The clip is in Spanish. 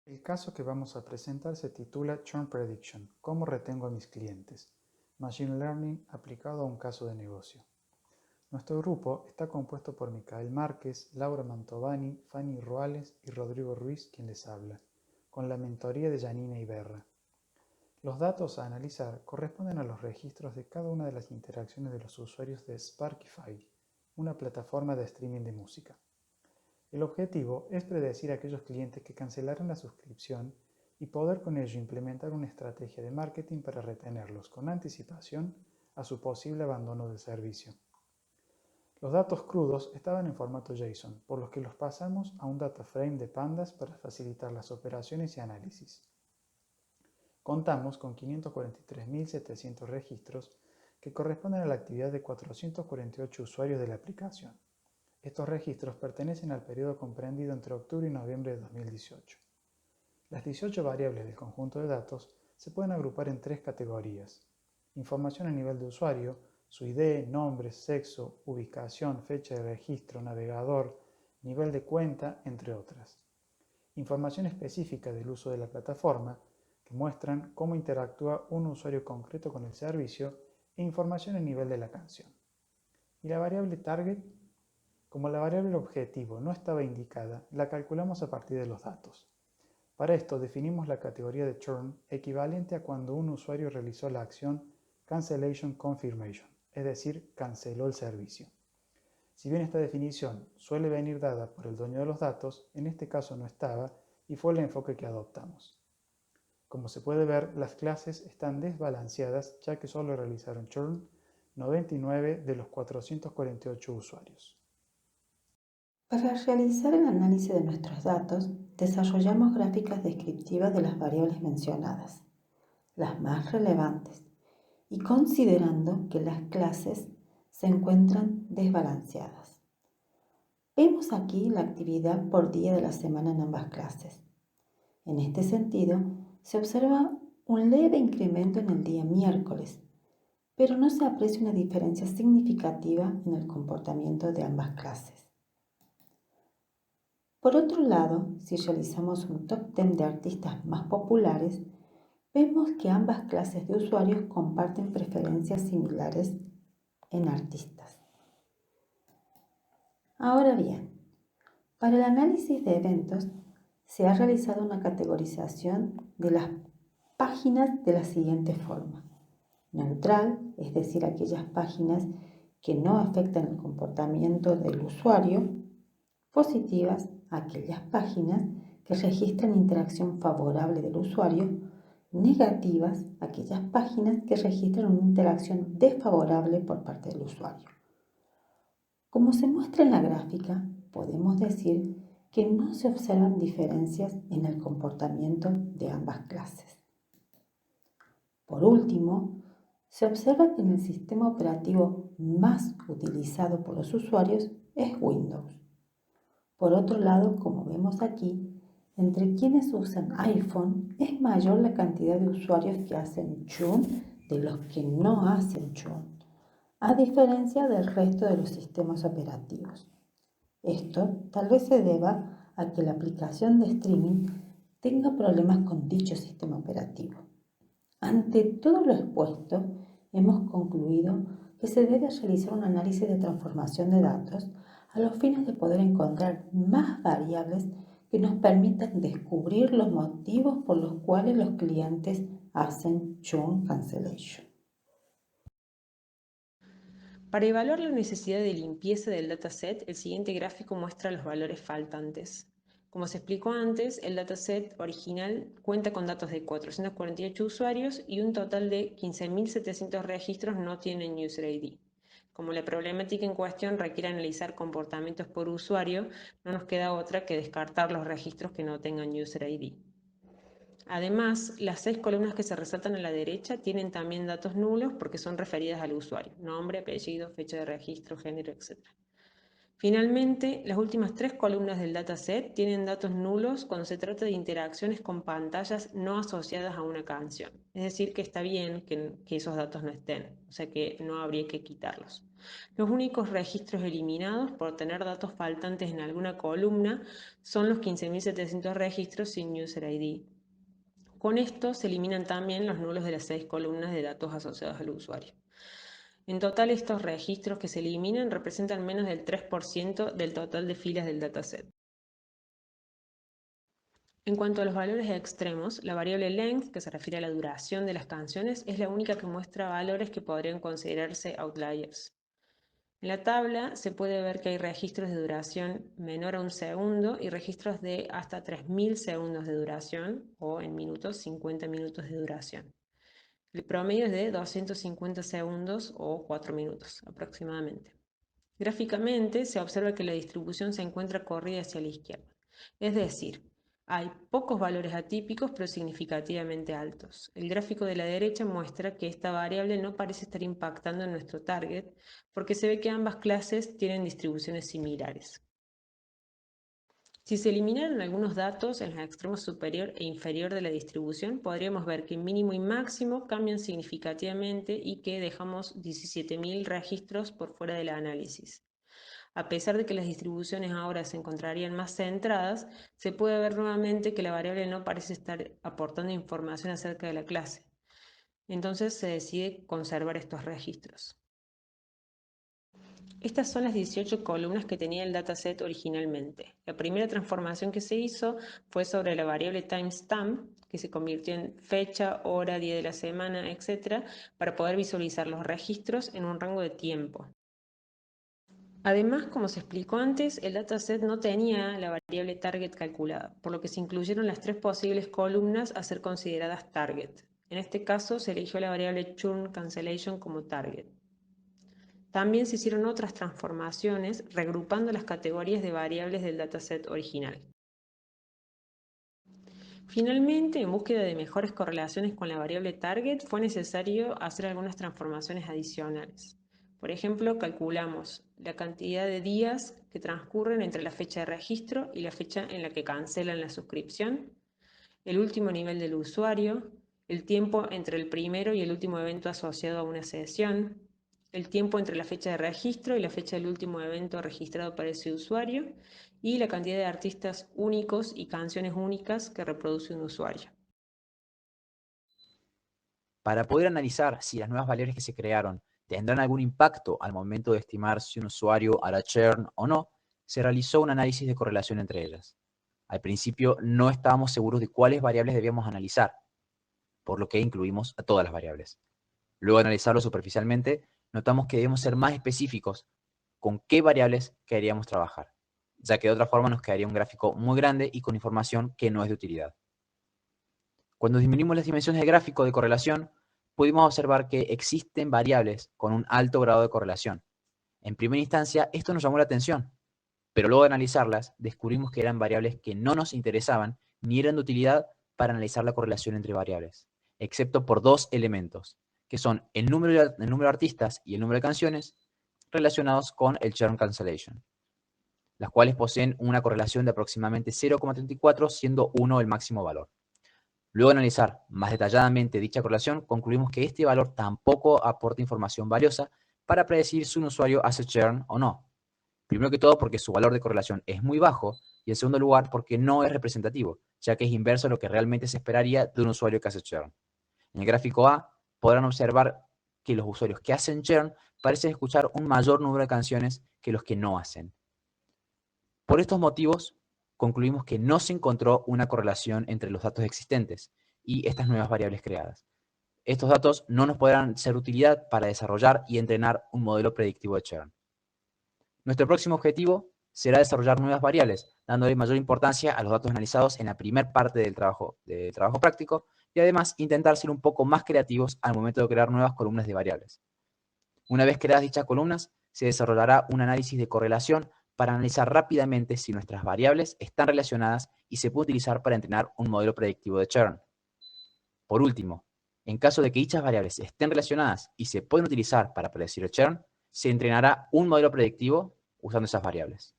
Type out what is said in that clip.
El caso que vamos a presentar se titula Churn Prediction, ¿cómo retengo a mis clientes? Machine Learning aplicado a un caso de negocio. Nuestro grupo está compuesto por Micael Márquez, Laura Mantovani, Fanny Ruales y Rodrigo Ruiz, quien les habla, con la mentoría de Janina Iberra. Los datos a analizar corresponden a los registros de cada una de las interacciones de los usuarios de Sparkify, una plataforma de streaming de música. El objetivo es predecir a aquellos clientes que cancelarán la suscripción y poder con ello implementar una estrategia de marketing para retenerlos con anticipación a su posible abandono del servicio. Los datos crudos estaban en formato JSON, por lo que los pasamos a un data frame de pandas para facilitar las operaciones y análisis. Contamos con 543.700 registros que corresponden a la actividad de 448 usuarios de la aplicación. Estos registros pertenecen al periodo comprendido entre octubre y noviembre de 2018. Las 18 variables del conjunto de datos se pueden agrupar en tres categorías: información a nivel de usuario, su ID, nombre, sexo, ubicación, fecha de registro, navegador, nivel de cuenta, entre otras. Información específica del uso de la plataforma, que muestran cómo interactúa un usuario concreto con el servicio, e información a nivel de la canción. Y la variable target, como la variable objetivo no estaba indicada, la calculamos a partir de los datos. Para esto definimos la categoría de churn equivalente a cuando un usuario realizó la acción cancellation confirmation, es decir, canceló el servicio. Si bien esta definición suele venir dada por el dueño de los datos, en este caso no estaba y fue el enfoque que adoptamos. Como se puede ver, las clases están desbalanceadas ya que solo realizaron churn 99 de los 448 usuarios. Para realizar el análisis de nuestros datos, desarrollamos gráficas descriptivas de las variables mencionadas, las más relevantes, y considerando que las clases se encuentran desbalanceadas. Vemos aquí la actividad por día de la semana en ambas clases. En este sentido, se observa un leve incremento en el día miércoles, pero no se aprecia una diferencia significativa en el comportamiento de ambas clases. Por otro lado, si realizamos un top 10 de artistas más populares, vemos que ambas clases de usuarios comparten preferencias similares en artistas. Ahora bien, para el análisis de eventos se ha realizado una categorización de las páginas de la siguiente forma: neutral, es decir, aquellas páginas que no afectan el comportamiento del usuario; positivas, aquellas páginas que registran interacción favorable del usuario; negativas, aquellas páginas que registran una interacción desfavorable por parte del usuario. Como se muestra en la gráfica, podemos decir que no se observan diferencias en el comportamiento de ambas clases. Por último, se observa que en el sistema operativo más utilizado por los usuarios es Windows. Por otro lado, como vemos aquí, entre quienes usan iPhone es mayor la cantidad de usuarios que hacen churn de los que no hacen churn, a diferencia del resto de los sistemas operativos. Esto tal vez se deba a que la aplicación de streaming tenga problemas con dicho sistema operativo. Ante todo lo expuesto, hemos concluido que se debe realizar un análisis de transformación de datos a los fines de poder encontrar más variables que nos permitan descubrir los motivos por los cuales los clientes hacen churn cancellation. Para evaluar la necesidad de limpieza del dataset, el siguiente gráfico muestra los valores faltantes. Como se explicó antes, el dataset original cuenta con datos de 448 usuarios y un total de 15.700 registros no tienen User ID. Como la problemática en cuestión requiere analizar comportamientos por usuario, no nos queda otra que descartar los registros que no tengan User ID. Además, las 6 columnas que se resaltan a la derecha tienen también datos nulos porque son referidas al usuario: nombre, apellido, fecha de registro, género, etc. Finalmente, las últimas 3 columnas del dataset tienen datos nulos cuando se trata de interacciones con pantallas no asociadas a una canción. Es decir, que está bien que esos datos no estén, o sea que no habría que quitarlos. Los únicos registros eliminados por tener datos faltantes en alguna columna son los 15.700 registros sin user ID. Con esto se eliminan también los nulos de las 6 columnas de datos asociados al usuario. En total, estos registros que se eliminan representan menos del 3% del total de filas del dataset. En cuanto a los valores extremos, la variable length, que se refiere a la duración de las canciones, es la única que muestra valores que podrían considerarse outliers. En la tabla se puede ver que hay registros de duración menor a 1 segundo y registros de hasta 3.000 segundos de duración, o en minutos, 50 minutos de duración. El promedio es de 250 segundos o 4 minutos aproximadamente. Gráficamente se observa que la distribución se encuentra corrida hacia la izquierda, es decir, hay pocos valores atípicos pero significativamente altos. El gráfico de la derecha muestra que esta variable no parece estar impactando en nuestro target porque se ve que ambas clases tienen distribuciones similares. Si se eliminaran algunos datos en los extremos superior e inferior de la distribución, podríamos ver que mínimo y máximo cambian significativamente y que dejamos 17.000 registros por fuera del análisis. A pesar de que las distribuciones ahora se encontrarían más centradas, se puede ver nuevamente que la variable no parece estar aportando información acerca de la clase. Entonces se decide conservar estos registros. Estas son las 18 columnas que tenía el dataset originalmente. La primera transformación que se hizo fue sobre la variable timestamp, que se convirtió en fecha, hora, día de la semana, etc., para poder visualizar los registros en un rango de tiempo. Además, como se explicó antes, el dataset no tenía la variable target calculada, por lo que se incluyeron las 3 posibles columnas a ser consideradas target. En este caso, se eligió la variable churn cancellation como target. También se hicieron otras transformaciones regrupando las categorías de variables del dataset original. Finalmente, en búsqueda de mejores correlaciones con la variable target, fue necesario hacer algunas transformaciones adicionales. Por ejemplo, calculamos la cantidad de días que transcurren entre la fecha de registro y la fecha en la que cancelan la suscripción, el último nivel del usuario, el tiempo entre el primero y el último evento asociado a una sesión, el tiempo entre la fecha de registro y la fecha del último evento registrado para ese usuario y la cantidad de artistas únicos y canciones únicas que reproduce un usuario. Para poder analizar si las nuevas variables que se crearon tendrán algún impacto al momento de estimar si un usuario hará churn o no, se realizó un análisis de correlación entre ellas. Al principio no estábamos seguros de cuáles variables debíamos analizar, por lo que incluimos a todas las variables. Luego de analizarlo superficialmente, notamos que debemos ser más específicos con qué variables queríamos trabajar, ya que de otra forma nos quedaría un gráfico muy grande y con información que no es de utilidad. Cuando disminuimos las dimensiones del gráfico de correlación, pudimos observar que existen variables con un alto grado de correlación. En primera instancia, esto nos llamó la atención, pero luego de analizarlas, descubrimos que eran variables que no nos interesaban ni eran de utilidad para analizar la correlación entre variables, excepto por 2 elementos, que son el número de artistas y el número de canciones relacionados con el churn cancellation, las cuales poseen una correlación de aproximadamente 0,34, siendo 1 el máximo valor. Luego de analizar más detalladamente dicha correlación, concluimos que este valor tampoco aporta información valiosa para predecir si un usuario hace churn o no. Primero que todo porque su valor de correlación es muy bajo y en segundo lugar porque no es representativo, ya que es inverso a lo que realmente se esperaría de un usuario que hace churn. En el gráfico A podrán observar que los usuarios que hacen churn parecen escuchar un mayor número de canciones que los que no hacen. Por estos motivos, concluimos que no se encontró una correlación entre los datos existentes y estas nuevas variables creadas. Estos datos no nos podrán ser de utilidad para desarrollar y entrenar un modelo predictivo de churn. Nuestro próximo objetivo será desarrollar nuevas variables, dándole mayor importancia a los datos analizados en la primera parte del trabajo práctico y además intentar ser un poco más creativos al momento de crear nuevas columnas de variables. Una vez creadas dichas columnas, se desarrollará un análisis de correlación para analizar rápidamente si nuestras variables están relacionadas y se puede utilizar para entrenar un modelo predictivo de churn. Por último, en caso de que dichas variables estén relacionadas y se pueden utilizar para predecir el churn, se entrenará un modelo predictivo usando esas variables.